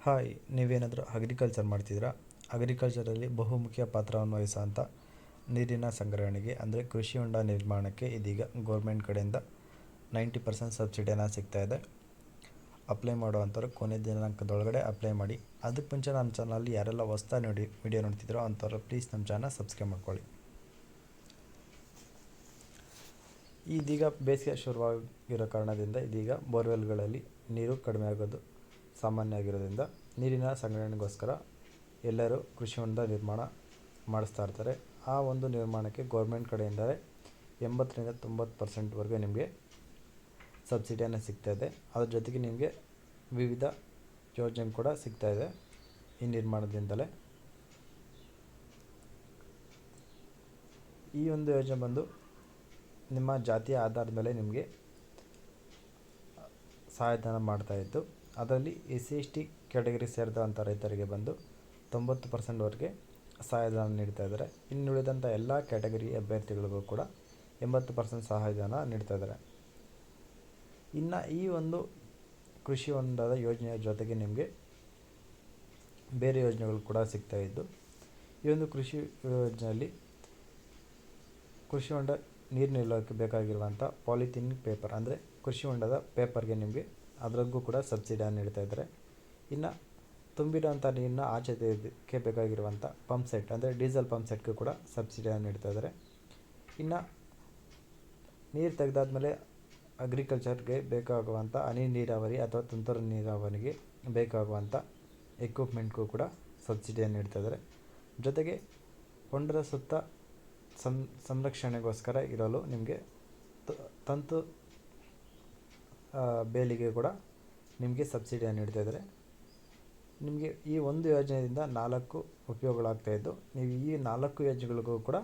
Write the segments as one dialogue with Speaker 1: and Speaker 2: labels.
Speaker 1: Hi, ನೀವೇನಾದರೂ agriculture ಮಾಡ್ತಿದ್ದೀರಾ? ಅಗ್ರಿಕಲ್ಚರಲ್ಲಿ ಬಹುಮುಖ್ಯ ಪಾತ್ರವನ್ನು ವಹಿಸುವಂಥ ನೀರಿನ ಸಂಗ್ರಹಣೆಗೆ ಅಂದರೆ ಕೃಷಿ ಹೊಂಡ ನಿರ್ಮಾಣಕ್ಕೆ ಇದೀಗ ಗೌರ್ಮೆಂಟ್ ಕಡೆಯಿಂದ 90% ಸಬ್ಸಿಡಿಯನ್ನು ಸಿಗ್ತಾಯಿದೆ. ಅಪ್ಲೈ ಮಾಡುವಂಥವ್ರು ಕೊನೆ ದಿನಾಂಕದೊಳಗಡೆ ಅಪ್ಲೈ ಮಾಡಿ. ಅದಕ್ಕೆ ಮುಂಚೆ ನಮ್ಮ ಚಾನಲಲ್ಲಿ ಯಾರೆಲ್ಲ ಹೊಸ್ದಾಗಿ ವಿಡಿಯೋ ನೋಡ್ತಿದ್ದೀರೋ ಅಂಥವ್ರು ಪ್ಲೀಸ್ ನಮ್ಮ ಚಾನಲ್ ಸಬ್ಸ್ಕ್ರೈಬ್ ಮಾಡ್ಕೊಳ್ಳಿ. ಇದೀಗ ಬೇಸಿಗೆ ಶುರುವಾಗಿರೋ ಕಾರಣದಿಂದ ಇದೀಗ ಬೋರ್ವೆಲ್ಗಳಲ್ಲಿ ನೀರು ಕಡಿಮೆ ಆಗೋದು ಸಾಮಾನ್ಯ ಆಗಿರೋದ್ರಿಂದ ನೀರಿನ ಸಂಗ್ರಹಣೆಗೋಸ್ಕರ ಎಲ್ಲರೂ ಕೃಷಿ ಹೊಂಡ ನಿರ್ಮಾಣ ಮಾಡಿಸ್ತಾ ಇರ್ತಾರೆ. ಆ ಒಂದು ನಿರ್ಮಾಣಕ್ಕೆ ಗೌರ್ಮೆಂಟ್ ಕಡೆಯಿಂದಲೇ 80ರಿಂದ 90%ವರೆಗೂ ನಿಮಗೆ ಸಬ್ಸಿಡಿಯನ್ನು ಸಿಗ್ತಾಯಿದೆ. ಅದ್ರ ಜೊತೆಗೆ ನಿಮಗೆ ವಿವಿಧ ಯೋಜನೆ ಕೂಡ ಸಿಗ್ತಾಯಿದೆ ಈ ನಿರ್ಮಾಣದಿಂದಲೇ. ಈ ಒಂದು ಯೋಜನೆ ಬಂದು ನಿಮ್ಮ ಜಾತಿಯ ಆಧಾರದ ಮೇಲೆ ನಿಮಗೆ ಸಹಾಯಧನ ಮಾಡ್ತಾಯಿತ್ತು. ಅದರಲ್ಲಿ SC/ST ಕ್ಯಾಟಗರಿ ಸೇರಿದಂಥ ರೈತರಿಗೆ ಬಂದು 90%ವರೆಗೆ ಸಹಾಯಧನ ನೀಡ್ತಾಯಿದ್ದಾರೆ. ಇನ್ನುಳಿದಂಥ ಎಲ್ಲ ಕ್ಯಾಟಗರಿ ಅಭ್ಯರ್ಥಿಗಳಿಗೂ ಕೂಡ 80% ಸಹಾಯಧನ ನೀಡ್ತಾಯಿದ್ದಾರೆ. ಇನ್ನು ಈ ಒಂದು ಕೃಷಿ ಹೊಂಡದ ಯೋಜನೆಯ ಜೊತೆಗೆ ನಿಮಗೆ ಬೇರೆ ಯೋಜನೆಗಳು ಕೂಡ ಸಿಗ್ತಾಯಿದ್ದು, ಈ ಒಂದು ಕೃಷಿ ಯೋಜನೆಯಲ್ಲಿ ಕೃಷಿ ಹೊಂಡ ನೀರು ನಿಲ್ಲೋಕ್ಕೆ ಬೇಕಾಗಿರುವಂಥ ಪಾಲಿಥೀನ್ ಪೇಪರ್ ಅಂದರೆ ಕೃಷಿ ಹೊಂಡದ ಪೇಪರ್ಗೆ ನಿಮಗೆ ಅದರಲ್ಲೂ ಕೂಡ ಸಬ್ಸಿಡಿಯನ್ನು ನೀಡ್ತಾಯಿದ್ದಾರೆ. ಇನ್ನು ತುಂಬಿರೋಂಥ ನೀರನ್ನ ಆಚೆ ತೆಗೆಯೋದಕ್ಕೆ ಬೇಕಾಗಿರುವಂಥ ಪಂಪ್ ಸೆಟ್ ಅಂದರೆ ಡೀಸೆಲ್ ಪಂಪ್ ಸೆಟ್ಗೂ ಕೂಡ ಸಬ್ಸಿಡಿಯನ್ನು ನೀಡ್ತಾಯಿದ್ದಾರೆ. ಇನ್ನು ನೀರು ತೆಗೆದಾದ್ಮೇಲೆ ಅಗ್ರಿಕಲ್ಚರ್ಗೆ ಬೇಕಾಗುವಂಥ ಹನಿ ನೀರಾವರಿ ಅಥವಾ ತುಂತುರು ನೀರಾವರಿಗೆ ಬೇಕಾಗುವಂಥ ಎಕ್ವಿಪ್ಮೆಂಟ್ಗೂ ಕೂಡ ಸಬ್ಸಿಡಿಯನ್ನು ನೀಡ್ತಾಯಿದ್ದಾರೆ. ಜೊತೆಗೆ ಹೊಂಡದ ಸುತ್ತ ಸಂರಕ್ಷಣೆಗೋಸ್ಕರ ಇರಲು ನಿಮಗೆ ತಂತು ಬೇಲಿಗೆ ಕೂಡ ನಿಮಗೆ ಸಬ್ಸಿಡಿಯನ್ನು ನೀಡ್ತಾಯಿದ್ದಾರೆ. ನಿಮಗೆ ಈ ಒಂದು ಯೋಜನೆಯಿಂದ 4 ಉಪಯೋಗಗಳಾಗ್ತಾಯಿದ್ದು, ನೀವು ಈ 4 ಯೋಜನೆಗಳಿಗೂ ಕೂಡ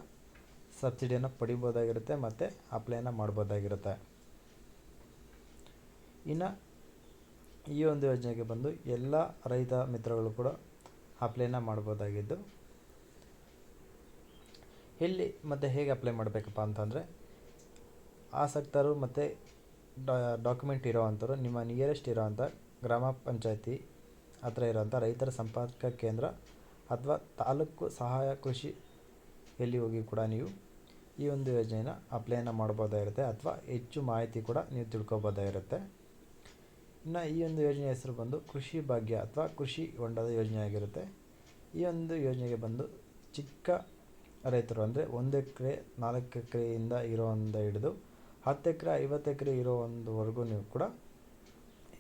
Speaker 1: ಸಬ್ಸಿಡಿಯನ್ನು ಪಡಿಬೋದಾಗಿರುತ್ತೆ ಮತ್ತು ಅಪ್ಲೈನ ಮಾಡ್ಬೋದಾಗಿರುತ್ತೆ. ಇನ್ನು ಈ ಒಂದು ಯೋಜನೆಗೆ ಬಂದು ಎಲ್ಲ ರೈತ ಮಿತ್ರಗಳು ಕೂಡ ಅಪ್ಲೈನ ಮಾಡ್ಬೋದಾಗಿದ್ದು, ಎಲ್ಲಿ ಮತ್ತು ಹೇಗೆ ಅಪ್ಲೈ ಮಾಡಬೇಕಪ್ಪ ಅಂತಂದರೆ, ಆಸಕ್ತರು ಮತ್ತು ಡಾಕ್ಯುಮೆಂಟ್ ಇರೋವಂಥವ್ರು ನಿಮ್ಮ ನಿಯರೆಸ್ಟ್ ಇರೋವಂಥ ಗ್ರಾಮ ಪಂಚಾಯತಿ ಹತ್ರ ಇರೋವಂಥ ರೈತರ ಸಂಪರ್ಕ ಕೇಂದ್ರ ಅಥವಾ ತಾಲೂಕು ಸಹಾಯ ಕೃಷಿ ಎಲ್ಲಿ ಹೋಗಿ ಕೂಡ ನೀವು ಈ ಒಂದು ಯೋಜನೆಯನ್ನು ಅಪ್ಲೈನ ಮಾಡ್ಬೋದಾಗಿರುತ್ತೆ ಅಥವಾ ಹೆಚ್ಚು ಮಾಹಿತಿ ಕೂಡ ನೀವು ತಿಳ್ಕೊಬೋದಾಗಿರುತ್ತೆ. ಇನ್ನು ಈ ಒಂದು ಯೋಜನೆ ಹೆಸರು ಬಂದು ಕೃಷಿ ಭಾಗ್ಯ ಅಥವಾ ಕೃಷಿ ಹೊಂಡದ ಯೋಜನೆ ಆಗಿರುತ್ತೆ. ಈ ಒಂದು ಯೋಜನೆಗೆ ಬಂದು ಚಿಕ್ಕ ರೈತರು ಅಂದರೆ 1 ಎಕರೆ 4 ಎಕರೆಯಿಂದ ಇರೋವಂಥ ಹಿಡಿದು 10 ಎಕರೆ 50 ಎಕರೆ ಇರೋವರೆಗೂ ನೀವು ಕೂಡ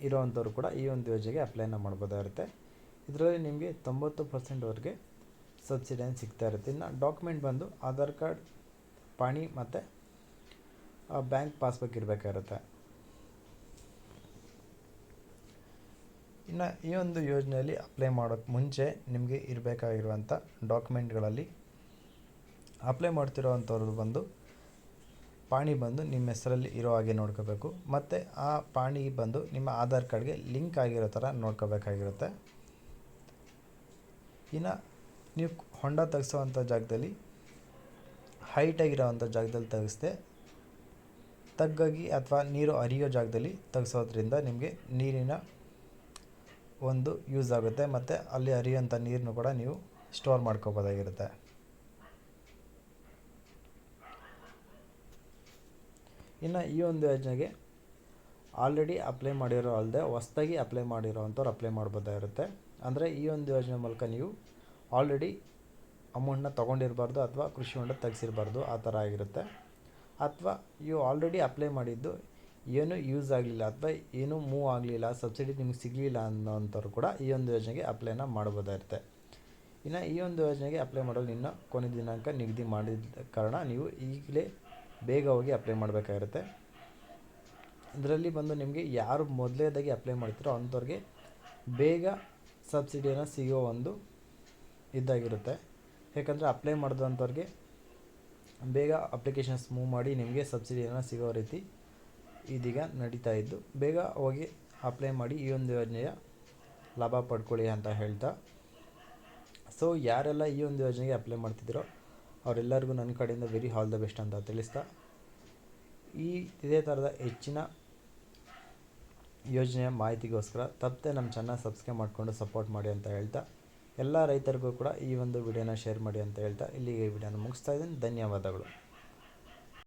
Speaker 1: ಇರೋವಂಥವ್ರು ಕೂಡ ಈ ಒಂದು ಯೋಜನೆಗೆ ಅಪ್ಲೈನ ಮಾಡ್ಬೋದಾಗಿರುತ್ತೆ. ಇದರಲ್ಲಿ ನಿಮಗೆ 90%ವರೆಗೆ ಸಬ್ಸಿಡಿಯನ್ನು ಸಿಗ್ತಾ ಇರುತ್ತೆ. ಇನ್ನು ಡಾಕ್ಯುಮೆಂಟ್ ಬಂದು ಆಧಾರ್ ಕಾರ್ಡ್, ಪಾಣಿ ಮತ್ತು ಬ್ಯಾಂಕ್ ಪಾಸ್ಬುಕ್ ಇರಬೇಕಾಗಿರುತ್ತೆ. ಇನ್ನು ಈ ಒಂದು ಯೋಜನೆಯಲ್ಲಿ ಅಪ್ಲೈ ಮಾಡೋಕ್ಕೆ ಮುಂಚೆ ನಿಮಗೆ ಇರಬೇಕಾಗಿರುವಂಥ ಡಾಕ್ಯುಮೆಂಟ್ಗಳಲ್ಲಿ ಅಪ್ಲೈ ಮಾಡ್ತಿರೋವಂಥವ್ರದ್ದು ಬಂದು ಪಾಣಿ ಬಂದು ನಿಮ್ಮ ಹೆಸರಲ್ಲಿ ಇರೋ ಹಾಗೆ ನೋಡ್ಕೋಬೇಕು ಮತ್ತು ಆ ಪಾಣಿ ಬಂದು ನಿಮ್ಮ ಆಧಾರ್ ಕಾರ್ಡ್ಗೆ ಲಿಂಕ್ ಆಗಿರೋ ಥರ ನೋಡ್ಕೋಬೇಕಾಗಿರುತ್ತೆ. ಇನ್ನು ನೀವು ಹೊಂಡ ತೆಗೆಸೋವಂಥ ಜಾಗದಲ್ಲಿ ಹೈಟಾಗಿರೋವಂಥ ಜಾಗದಲ್ಲಿ ತೆಗೆಸ್ದೆ ತಗ್ಗಾಗಿ ಅಥವಾ ನೀರು ಹರಿಯೋ ಜಾಗದಲ್ಲಿ ತೆಗೆಸೋದ್ರಿಂದ ನಿಮಗೆ ನೀರಿನ ಒಂದು ಯೂಸ್ ಆಗುತ್ತೆ ಮತ್ತು ಅಲ್ಲಿ ಹರಿಯೋಂಥ ನೀರನ್ನು ಕೂಡ ನೀವು ಸ್ಟೋರ್ ಮಾಡ್ಕೋಬೋದಾಗಿರುತ್ತೆ. ಇನ್ನು ಈ ಒಂದು ಯೋಜನೆಗೆ ಆಲ್ರೆಡಿ ಅಪ್ಲೈ ಮಾಡಿರೋ ಅಲ್ಲದೆ ಹೊಸ್ದಾಗಿ ಅಪ್ಲೈ ಮಾಡಿರೋವಂಥವ್ರು ಅಪ್ಲೈ ಮಾಡ್ಬೋದಾಗಿರುತ್ತೆ. ಅಂದರೆ ಈ ಒಂದು ಯೋಜನೆ ಮೂಲಕ ನೀವು ಆಲ್ರೆಡಿ ಅಮೌಂಟನ್ನ ತೊಗೊಂಡಿರಬಾರ್ದು ಅಥವಾ ಕೃಷಿ ಹೊಂಡ ತೆಗೆಸಿರಬಾರ್ದು, ಆ ಥರ ಆಗಿರುತ್ತೆ. ಅಥವಾ ನೀವು ಆಲ್ರೆಡಿ ಅಪ್ಲೈ ಮಾಡಿದ್ದು ಏನೂ ಯೂಸ್ ಆಗಲಿಲ್ಲ ಅಥವಾ ಏನೂ ಮೂವ್ ಆಗಲಿಲ್ಲ, ಸಬ್ಸಿಡಿ ನಿಮಗೆ ಸಿಗಲಿಲ್ಲ ಅನ್ನೋವಂಥವ್ರು ಕೂಡ ಈ ಒಂದು ಯೋಜನೆಗೆ ಅಪ್ಲೈನ ಮಾಡ್ಬೋದಾಗಿರುತ್ತೆ. ಇನ್ನು ಈ ಒಂದು ಯೋಜನೆಗೆ ಅಪ್ಲೈ ಮಾಡಲು ಇನ್ನೂ ಕೊನೆ ದಿನಾಂಕ ನಿಗದಿ ಮಾಡಿದ ಕಾರಣ ನೀವು ಈಗಲೇ ಬೇಗ ಹೋಗಿ ಅಪ್ಲೈ ಮಾಡಬೇಕಾಗಿರುತ್ತೆ. ಇದರಲ್ಲಿ ಬಂದು ನಿಮಗೆ ಯಾರು ಮೊದಲೇದಾಗಿ ಅಪ್ಲೈ ಮಾಡ್ತೀರೋ ಅಂಥವ್ರಿಗೆ ಬೇಗ ಸಬ್ಸಿಡಿಯನ್ನು ಸಿಗೋ ಒಂದು ಇದಾಗಿರುತ್ತೆ. ಯಾಕಂದರೆ ಅಪ್ಲೈ ಮಾಡಿದಂಥವ್ರಿಗೆ ಬೇಗ ಅಪ್ಲಿಕೇಶನ್ಸ್ ಮೂವ್ ಮಾಡಿ ನಿಮಗೆ ಸಬ್ಸಿಡಿಯನ್ನು ಸಿಗೋ ರೀತಿ ಇದೀಗ ನಡೀತಾ ಇದ್ದು, ಬೇಗ ಹೋಗಿ ಅಪ್ಲೈ ಮಾಡಿ ಈ ಒಂದು ಯೋಜನೆಯ ಲಾಭ ಪಡ್ಕೊಳ್ಳಿ ಅಂತ ಹೇಳ್ತಾ, ಸೊ ಯಾರೆಲ್ಲ ಈ ಒಂದು ಯೋಜನೆಗೆ ಅಪ್ಲೈ ಮಾಡ್ತಿದ್ದೀರೋ ಅವರೆಲ್ಲರಿಗೂ ನನ್ನ ಕಡೆಯಿಂದ ವೆರಿ ಆಲ್ ದ ಬೆಸ್ಟ್ ಅಂತ ತಿಳಿಸ್ತಾ, ಇದೇ ಥರದ ಹೆಚ್ಚಿನ ಯೋಜನೆಯ ಮಾಹಿತಿಗೋಸ್ಕರ ತಪ್ಪದೆ ನಮ್ಮ ಚಾನಲ್ ಸಬ್ಸ್ಕ್ರೈಬ್ ಮಾಡಿಕೊಂಡು ಸಪೋರ್ಟ್ ಮಾಡಿ ಅಂತ ಹೇಳ್ತಾ, ಎಲ್ಲ ರೈತರಿಗೂ ಕೂಡ ಈ ಒಂದು ವಿಡಿಯೋನ ಶೇರ್ ಮಾಡಿ ಅಂತ ಹೇಳ್ತಾ ಇಲ್ಲಿಗೆ ಈ ವಿಡಿಯೋನ ಮುಗಿಸ್ತಾ ಇದ್ದೀನಿ. ಧನ್ಯವಾದಗಳು.